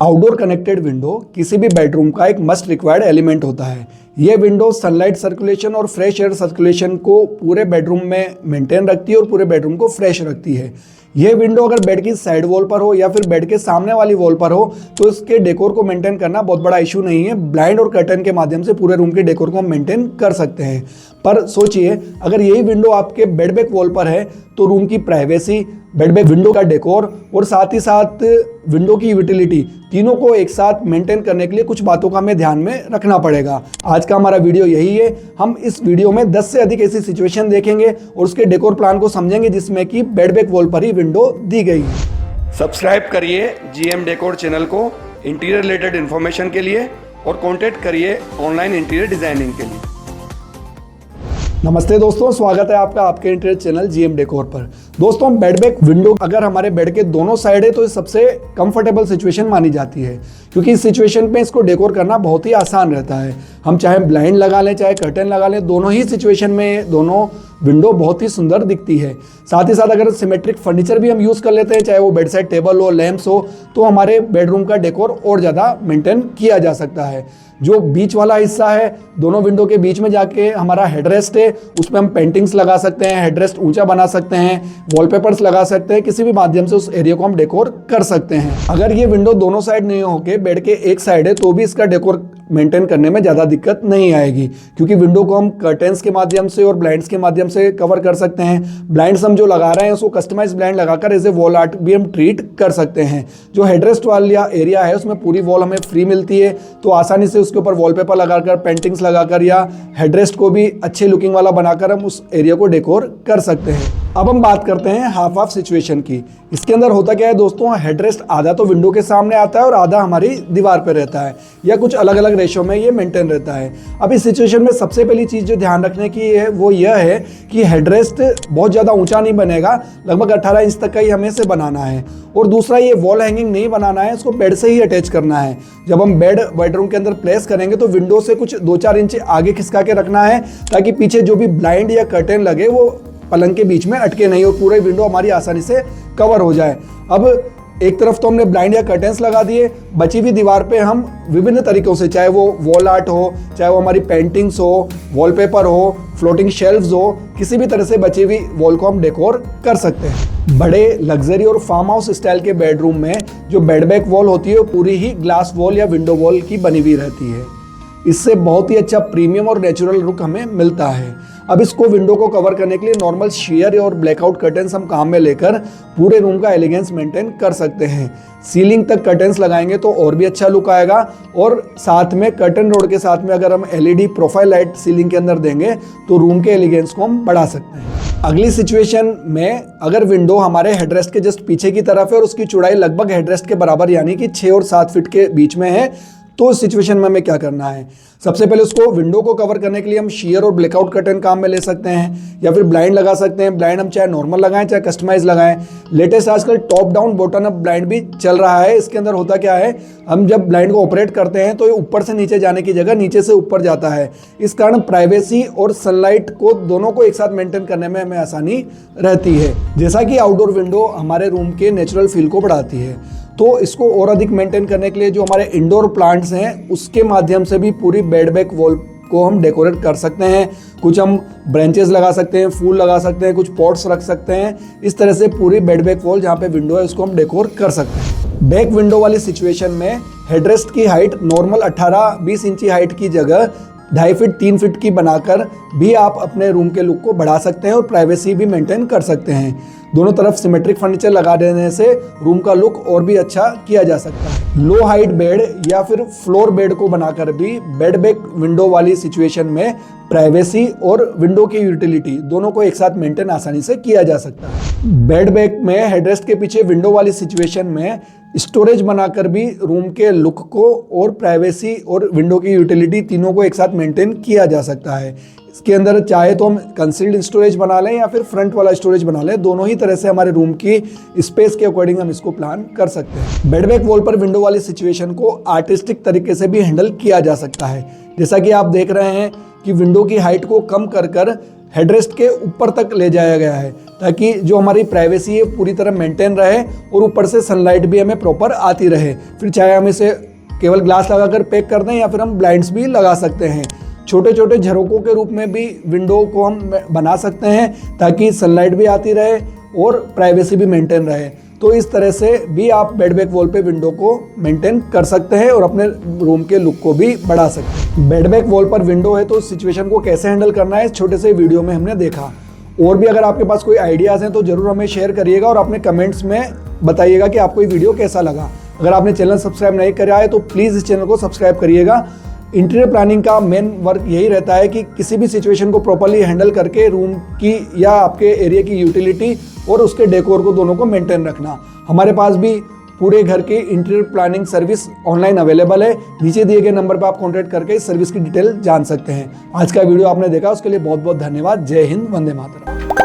Outdoor connected window किसी भी bedroom का एक मस्ट रिक्वायर्ड एलिमेंट होता है। ये विंडो सनलाइट सर्कुलेशन और फ्रेश एयर सर्कुलेशन को पूरे बेडरूम में मेंटेन रखती है और पूरे बेडरूम को फ्रेश रखती है। यह विंडो अगर बेड की साइड वॉल पर हो या फिर बेड के सामने वाली वॉल पर हो तो इसके डेकोर को मेंटेन करना बहुत बड़ा इशू नहीं है। ब्लाइंड और कर्टन के माध्यम से पूरे रूम के डेकोर को हम मेंटेन कर सकते हैं। पर सोचिए, अगर यही विंडो आपके बेड बैक वॉल पर है तो रूम की प्राइवेसी, बेड बैक विंडो का डेकोर और साथ ही साथ विंडो की यूटिलिटी, तीनों को एक साथ मेंटेन करने के लिए कुछ बातों का हमें ध्यान में रखना पड़ेगा। आज का हमारा वीडियो यही है। हम इस वीडियो में 10 से अधिक ऐसी सिचुएशन देखेंगे और उसके डेकोर प्लान को समझेंगे जिसमें कि बेड बैक वॉल पर ही विंडो दी गई है। सब्सक्राइब करिए जीएम डेकोर चैनल को इंटीरियर रिलेटेड इन्फॉर्मेशन के लिए और कॉन्टैक्ट करिए ऑनलाइन इंटीरियर डिजाइनिंग के लिए। नमस्ते दोस्तों, स्वागत है आपका आपके इंटरनेट चैनल जीएम डेकोर पर। दोस्तों, बेड बैक विंडो अगर हमारे बेड के दोनों साइड है तो ये सबसे कंफर्टेबल सिचुएशन मानी जाती है, क्योंकि इस सिचुएशन पे इसको डेकोर करना बहुत ही आसान रहता है। हम चाहे ब्लाइंड लगा लें चाहे कर्टन लगा लें, दोनों ही सिचुएशन में दोनों विंडो बहुत ही सुंदर दिखती है। साथ ही साथ अगर सिमेट्रिक फर्नीचर भी हम यूज़ कर लेते हैं, चाहे वो बेड साइड टेबल हो, लैंप्स हो, तो हमारे बेडरूम का डेकोर और ज़्यादा मेंटेन किया जा सकता है। जो बीच वाला हिस्सा है, दोनों विंडो के बीच में जाके हमारा हेडरेस्ट है, उसमें हम पेंटिंग्स लगा सकते हैं, हेडरेस्ट ऊंचा बना सकते हैं, वॉलपेपर्स लगा सकते हैं, किसी भी माध्यम से उस एरिया को हम डेकोर कर सकते हैं। अगर ये विंडो दोनों साइड नहीं होके बेड के एक साइड है तो भी इसका डेकोर मेंटेन करने में ज़्यादा दिक्कत नहीं आएगी, क्योंकि विंडो को हम कर्टेंस के माध्यम से और ब्लाइंड्स के माध्यम से कवर कर सकते हैं। ब्लाइंड्स हम जो लगा रहे हैं उसको कस्टमाइज ब्लाइंड लगाकर एज ए वॉल आर्ट भी हम ट्रीट कर सकते हैं। जो हेडरेस्ट वाला एरिया है उसमें पूरी वॉल हमें फ्री मिलती है, तो आसानी से उसके ऊपर वॉलपेपर लगाकर, पेंटिंग्स लगाकर या हेडरेस्ट को भी अच्छे लुकिंग वाला बनाकर हम उस एरिया को डेकोर कर सकते हैं। अब हम बात करते हैं हाफ हाफ सिचुएशन की। इसके अंदर होता क्या है दोस्तों, हेडरेस्ट आधा तो विंडो के सामने आता है और आधा हमारी दीवार पर रहता है, या कुछ अलग अलग रेशो में ये मेंटेन रहता है। अब इस सिचुएशन में सबसे पहली चीज़ जो ध्यान रखने की है वो यह है कि हेडरेस्ट बहुत ज़्यादा ऊंचा नहीं बनेगा, लगभग 18 इंच तक का ही हमें इसे बनाना है। और दूसरा, ये वॉल हैंगिंग नहीं बनाना है, इसको बेड से ही अटैच करना है। जब हम बेड बेडरूम के अंदर प्लेस करेंगे तो विंडो से कुछ 2-4 इंच आगे खिसका के रखना है, ताकि पीछे जो भी ब्लाइंड या कर्टेन लगे वो पलंग के बीच में अटके नहीं और पूरे विंडो हमारी आसानी से कवर हो जाए। अब एक तरफ तो हमने ब्लाइंड या कर्टेंस लगा दिए, बची हुई दीवार पे हम विभिन्न तरीकों से, चाहे वो वॉल आर्ट हो, चाहे वो हमारी पेंटिंग्स हो, वॉलपेपर हो, फ्लोटिंग शेल्फ्स हो, किसी भी तरह से बची हुई वॉल को हम डेकोर कर सकते हैं। बड़े लग्जरी और फार्म हाउस स्टाइल के बेडरूम में जो बेड बैक वॉल होती है वो पूरी ही ग्लास वॉल या विंडो वॉल की बनी हुई रहती है। इससे बहुत ही अच्छा प्रीमियम और नेचुरल लुक हमें मिलता है। अब इसको विंडो को कवर करने के लिए नॉर्मल शेयर और ब्लैकआउट कर्टेंस हम काम में लेकर पूरे रूम का एलिगेंस मेंटेन कर सकते हैं। सीलिंग तक कर्टेंस लगाएंगे तो और भी अच्छा लुक आएगा, और साथ में कर्टन रोड के साथ में अगर हम एलईडी प्रोफाइल लाइट सीलिंग के अंदर देंगे तो रूम के एलिगेंस को हम बढ़ा सकते हैं। अगली सिचुएशन में अगर विंडो हमारे हेडरेस्ट के जस्ट पीछे की तरफ है और उसकी चौड़ाई लगभग हेडरेस्ट के बराबर यानी कि 6 और 7 फीट के बीच में है, तो इस सिचुएशन में हमें क्या करना है? सबसे पहले उसको विंडो को कवर करने के लिए हम शेयर और ब्लैकआउट कर्टन काम में ले सकते हैं, या फिर ब्लाइंड लगा सकते हैं। ब्लाइंड हम चाहे नॉर्मल लगाएं चाहे कस्टमाइज लगाएं। लेटेस्ट आजकल top down bottom up blind भी चल रहा है। इसके अंदर होता क्या है, हम जब ब्लाइंड को ऑपरेट करते हैं तो ये ऊपर से नीचे जाने की जगह नीचे से ऊपर जाता है। इस कारण प्राइवेसी और सनलाइट को दोनों को एक साथ मेंटेन करने में हमें आसानी रहती है। जैसा कि आउटडोर विंडो हमारे रूम के नेचुरल फील को बढ़ाती है, तो इसको और अधिक मेंटेन करने के लिए जो हमारे इंडोर प्लांट्स हैं उसके माध्यम से भी पूरी बेड बैक वॉल को हम डेकोरेट कर सकते हैं। कुछ हम ब्रांचेस लगा सकते हैं, फूल लगा सकते हैं, कुछ पॉट्स रख सकते हैं। इस तरह से पूरी बेड बैक वॉल जहाँ पे विंडो है उसको हम डेकोर कर सकते हैं। बैक विंडो वाली सिचुएशन में हेडरेस्ट की हाइट नॉर्मल 18-20 इंची हाइट की जगह 2.5 फीट 3 फीट की बनाकर भी आप अपने रूम के लुक को बढ़ा सकते हैं और प्राइवेसी भी मेंटेन कर सकते हैं। दोनों तरफ सिमेट्रिक फर्नीचर लगा देने से रूम का लुक और भी अच्छा किया जा सकता है। लो हाइट बेड या फिर फ्लोर बेड को बनाकर भी बेड बैक विंडो वाली सिचुएशन में प्राइवेसी और विंडो की यूटिलिटी दोनों को एक साथ मेंटेन आसानी से किया जा सकता है। बेड बैक में हेडरेस्ट के पीछे विंडो वाली सिचुएशन में स्टोरेज बनाकर भी रूम के लुक को और प्राइवेसी और विंडो की यूटिलिटी तीनों को एक साथ मेंटेन किया जा सकता है। इसके अंदर चाहे तो हम कंसील्ड स्टोरेज बना लें या फिर फ्रंट वाला स्टोरेज बना लें, दोनों ही तरह से हमारे रूम की स्पेस के अकॉर्डिंग हम इसको प्लान कर सकते हैं। बेड बैक वॉल पर विंडो वाली सिचुएशन को आर्टिस्टिक तरीके से भी हैंडल किया जा सकता है। जैसा कि आप देख रहे हैं कि विंडो की हाइट को कम कर हेडरेस्ट के ऊपर तक ले जाया गया है ताकि जो हमारी प्राइवेसी है पूरी तरह मेंटेन रहे और ऊपर से सनलाइट भी हमें प्रॉपर आती रहे। फिर चाहे हम इसे केवल ग्लास लगाकर पैक कर दें या फिर हम ब्लाइंड्स भी लगा सकते हैं। छोटे छोटे झरोकों के रूप में भी विंडो को हम बना सकते हैं ताकि सनलाइट भी आती रहे और प्राइवेसी भी मेंटेन रहे। तो इस तरह से भी आप बेड बैक वॉल पे विंडो को मेंटेन कर सकते हैं और अपने रूम के लुक को भी बढ़ा सकते हैं। बेड बैक वॉल पर विंडो है तो सिचुएशन को कैसे हैंडल करना है इस छोटे से वीडियो में हमने देखा। और भी अगर आपके पास कोई आइडियाज़ हैं तो ज़रूर हमें शेयर करिएगा और अपने कमेंट्स में बताइएगा कि आपको ये वीडियो कैसा लगा। अगर आपने चैनल सब्सक्राइब नहीं करा है तो प्लीज़ इस चैनल को सब्सक्राइब करिएगा। इंटीरियर प्लानिंग का मेन वर्क यही रहता है कि किसी भी सिचुएशन को प्रॉपर्ली हैंडल करके रूम की या आपके एरिया की यूटिलिटी और उसके डेकोर को दोनों को मेंटेन रखना। हमारे पास भी पूरे घर की interior planning service online available है। नीचे दिए गए नंबर पर आप कॉन्टैक्ट करके इस सर्विस की डिटेल जान सकते हैं। आज का वीडियो आपने देखा उसके लिए बहुत बहुत धन्यवाद। जय हिंद, वंदे मातरम।